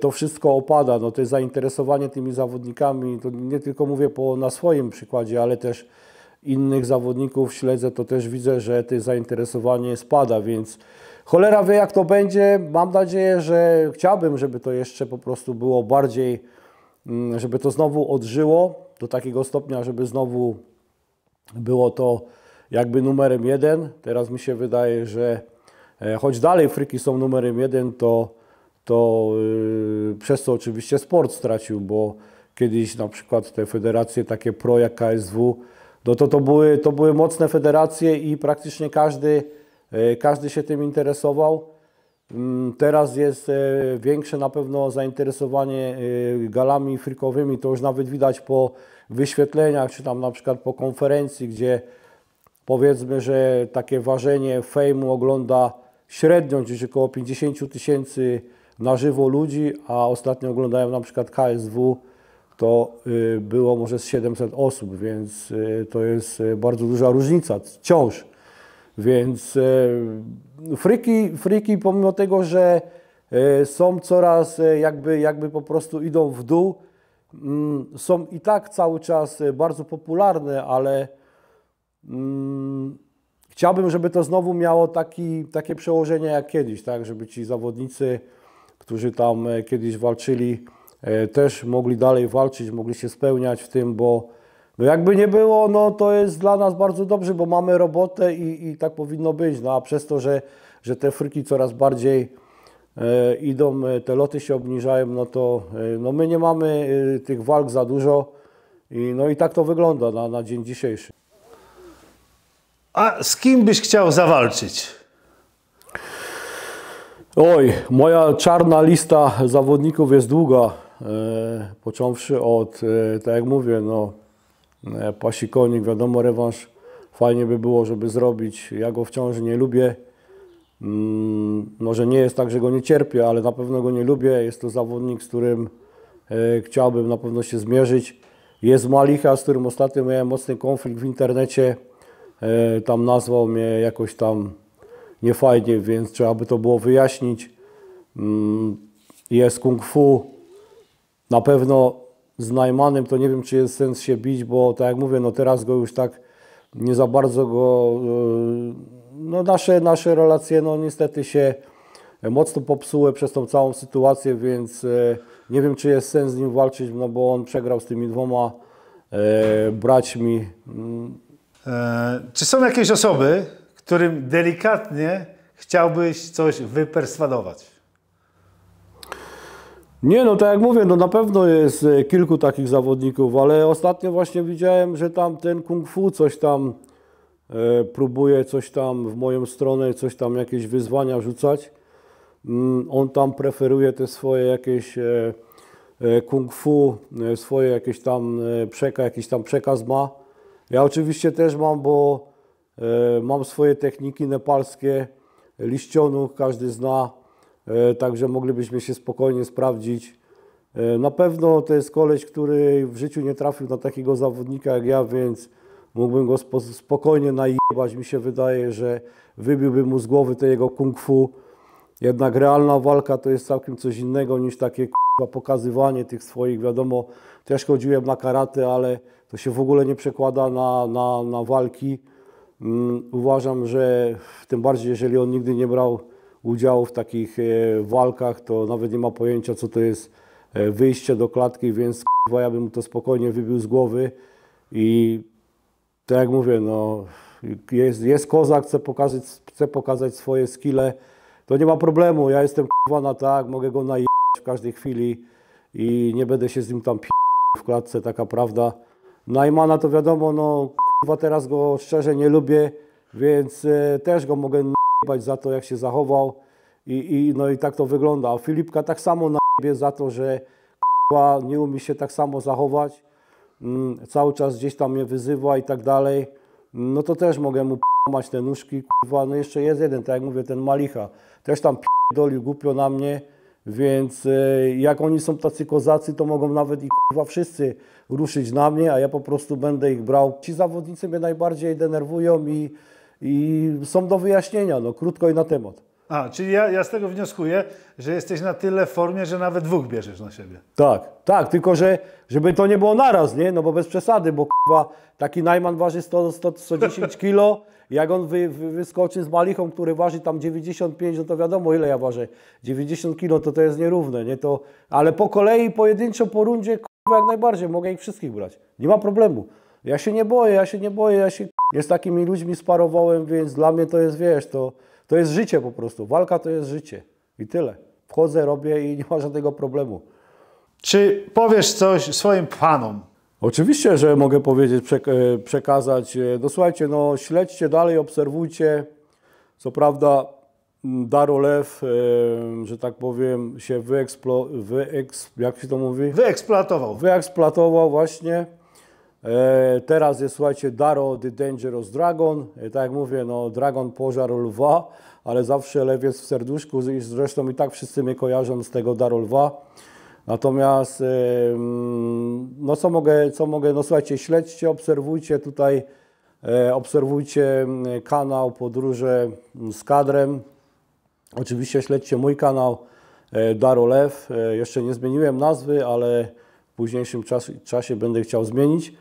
Speaker 1: to wszystko opada. No to zainteresowanie tymi zawodnikami, to nie tylko mówię na swoim przykładzie, ale też innych zawodników śledzę, to też widzę, że to zainteresowanie spada, więc cholera wie jak to będzie. Mam nadzieję, że chciałbym, żeby to jeszcze po prostu było bardziej, żeby to znowu odżyło do takiego stopnia, żeby znowu było to jakby numerem 1. Teraz mi się wydaje, że choć dalej Freaki są numerem 1, to przez co oczywiście sport stracił, bo kiedyś na przykład te federacje takie pro jak KSW, no to były mocne federacje i praktycznie każdy się tym interesował. Teraz jest większe na pewno zainteresowanie galami freakowymi, to już nawet widać po wyświetleniach, czy tam na przykład po konferencji, gdzie powiedzmy, że takie ważenie fejmu ogląda średnio gdzieś około 50 000 na żywo ludzi, a ostatnio oglądałem na przykład KSW, to było może z 700 osób, więc to jest bardzo duża różnica wciąż. Więc Freaki pomimo tego, że są coraz jakby po prostu idą w dół, są i tak cały czas bardzo popularne, ale chciałbym, żeby to znowu miało takie przełożenie jak kiedyś, tak? Żeby ci zawodnicy, którzy tam kiedyś walczyli też mogli dalej walczyć, mogli się spełniać w tym, bo no jakby nie było, no to jest dla nas bardzo dobrze, bo mamy robotę i tak powinno być. No a przez to, że te fryki coraz bardziej idą, te loty się obniżają, no to no my nie mamy tych walk za dużo no i tak to wygląda na dzień dzisiejszy.
Speaker 2: A z kim byś chciał zawalczyć?
Speaker 1: Oj, moja czarna lista zawodników jest długa, począwszy od, tak jak mówię, no Pasikonik, wiadomo, rewanż fajnie by było, żeby zrobić. Ja go wciąż nie lubię. Może nie jest tak, że go nie cierpię, ale na pewno go nie lubię. Jest to zawodnik, z którym chciałbym na pewno się zmierzyć. Jest Malicha, z którym ostatnio miałem mocny konflikt w internecie. Tam nazwał mnie jakoś tam niefajnie, więc trzeba by to było wyjaśnić. Jest Kung Fu. Na pewno z Najmanem to nie wiem, czy jest sens się bić, bo tak jak mówię, no teraz go już tak nie za bardzo go... No nasze relacje no niestety się mocno popsuły przez tą całą sytuację, więc nie wiem, czy jest sens z nim walczyć, no bo on przegrał z tymi dwoma braćmi.
Speaker 2: Czy są jakieś osoby, którym delikatnie chciałbyś coś wyperswadować?
Speaker 1: Nie, no tak jak mówię, no na pewno jest kilku takich zawodników, ale ostatnio właśnie widziałem, że tam ten Kung Fu coś tam próbuje coś tam w moją stronę, coś tam jakieś wyzwania rzucać. On tam preferuje te swoje jakieś Kung Fu, swoje jakieś tam jakiś tam przekaz ma. Ja oczywiście też mam, bo mam swoje techniki nepalskie, liścionów, każdy zna, także moglibyśmy się spokojnie sprawdzić. Na pewno to jest koleś, który w życiu nie trafił na takiego zawodnika jak ja, więc mógłbym go spokojnie najebać. Mi się wydaje, że wybiłbym mu z głowy to jego kung fu. Jednak realna walka to jest całkiem coś innego niż takie pokazywanie tych swoich, wiadomo, też chodziłem na karate, ale to się w ogóle nie przekłada na walki. Uważam, że tym bardziej, jeżeli on nigdy nie brał udziału w takich walkach, to nawet nie ma pojęcia, co to jest wyjście do klatki, więc ja bym mu to spokojnie wybił z głowy i tak jak mówię, no, jest kozak, chce pokazać swoje skille, to nie ma problemu, ja jestem na tak, mogę go najebać w każdej chwili i nie będę się z nim tam w klatce, taka prawda. Najmana to wiadomo, no teraz go szczerze nie lubię, więc też go mogę najebać za to, jak się zachował no i tak to wygląda. A Filipka tak samo najebie za to, że nie umie się tak samo zachować, cały czas gdzieś tam mnie wyzywa i tak dalej, no to też mogę mu p***mać te nóżki, no jeszcze jest jeden, tak jak mówię, ten Malicha, też tam p***dolił głupio na mnie, więc jak oni są tacy kozacy, to mogą nawet i wszyscy ruszyć na mnie, a ja po prostu będę ich brał. Ci zawodnicy mnie najbardziej denerwują i są do wyjaśnienia, no krótko i na temat.
Speaker 2: Czyli ja z tego wnioskuję, że jesteś na tyle w formie, że nawet dwóch bierzesz na siebie.
Speaker 1: Tak, tylko żeby to nie było naraz, nie? No bo bez przesady, bo taki Najman waży 110 kg, jak on wyskoczy z Malichą, który waży tam 95, no to wiadomo ile ja ważę. 90 kg to jest nierówne, nie? Ale po kolei, pojedynczo, po rundzie, jak najbardziej, mogę ich wszystkich brać. Nie ma problemu. Ja się nie boję, ja z takimi ludźmi sparowałem, więc dla mnie to jest, wiesz, to jest życie po prostu. Walka to jest życie i tyle. Wchodzę, robię i nie ma żadnego problemu.
Speaker 2: Czy powiesz coś swoim fanom?
Speaker 1: Oczywiście, że mogę powiedzieć, przekazać. No słuchajcie, no śledźcie dalej, obserwujcie. Co prawda Darolew, że tak powiem, się jak się to mówi? Wyeksploatował właśnie. Teraz jest, słuchajcie, Daro the Dangerous Dragon. Tak jak mówię, no Dragon pożarł lwa, ale zawsze lew jest w serduszku. Zresztą i tak wszyscy mnie kojarzą z tego Daro lwa. Natomiast, no co mogę, no słuchajcie, śledźcie, obserwujcie tutaj, obserwujcie kanał Podróże z Kadrem. Oczywiście śledźcie mój kanał Darolew. Jeszcze nie zmieniłem nazwy, ale w późniejszym czasie będę chciał zmienić.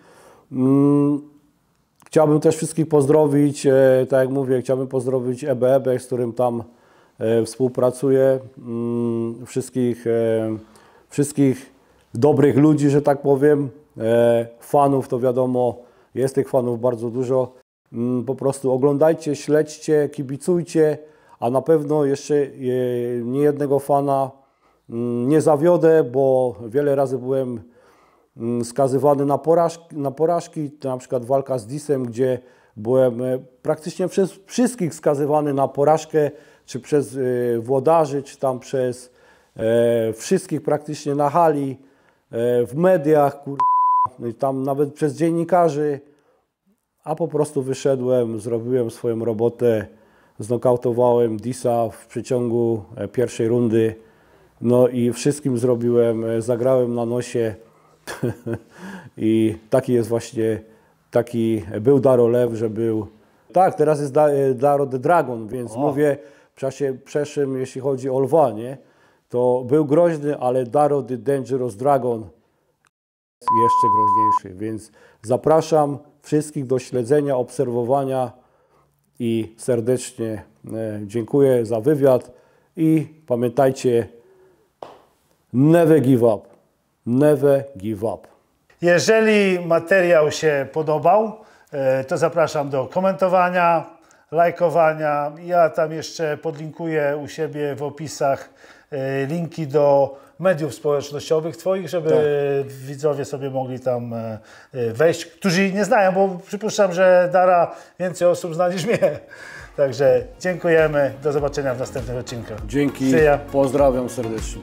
Speaker 1: Chciałbym też wszystkich pozdrowić, tak jak mówię, chciałbym pozdrowić EBEB, z którym tam współpracuję. Wszystkich dobrych ludzi, że tak powiem. Fanów to wiadomo, jest tych fanów bardzo dużo. Po prostu oglądajcie, śledźcie, kibicujcie, a na pewno jeszcze niejednego fana nie zawiodę, bo wiele razy byłem skazywany na porażki, na przykład walka z Disem, gdzie byłem praktycznie przez wszystkich skazywany na porażkę, czy przez włodarzy, czy tam przez wszystkich praktycznie na hali, w mediach, tam nawet przez dziennikarzy, a po prostu wyszedłem, zrobiłem swoją robotę, znokautowałem Disa w przeciągu pierwszej rundy, no i wszystkim zrobiłem, zagrałem na nosie i taki jest właśnie, taki był Daro Lew, że był, tak, teraz jest Daro the Dragon, więc mówię w czasie przeszłym, jeśli chodzi o lwa, nie, to był groźny, ale Daro the Dangerous Dragon jeszcze groźniejszy, więc zapraszam wszystkich do śledzenia, obserwowania i serdecznie dziękuję za wywiad i pamiętajcie, never give up, never give up.
Speaker 2: Jeżeli materiał się podobał, to zapraszam do komentowania, lajkowania. Ja tam jeszcze podlinkuję u siebie w opisach linki do mediów społecznościowych Twoich, żeby widzowie sobie mogli tam wejść, którzy nie znają, bo przypuszczam, że Dara więcej osób zna niż mnie. Także dziękujemy, do zobaczenia w następnych odcinkach.
Speaker 1: Dzięki, pozdrawiam serdecznie.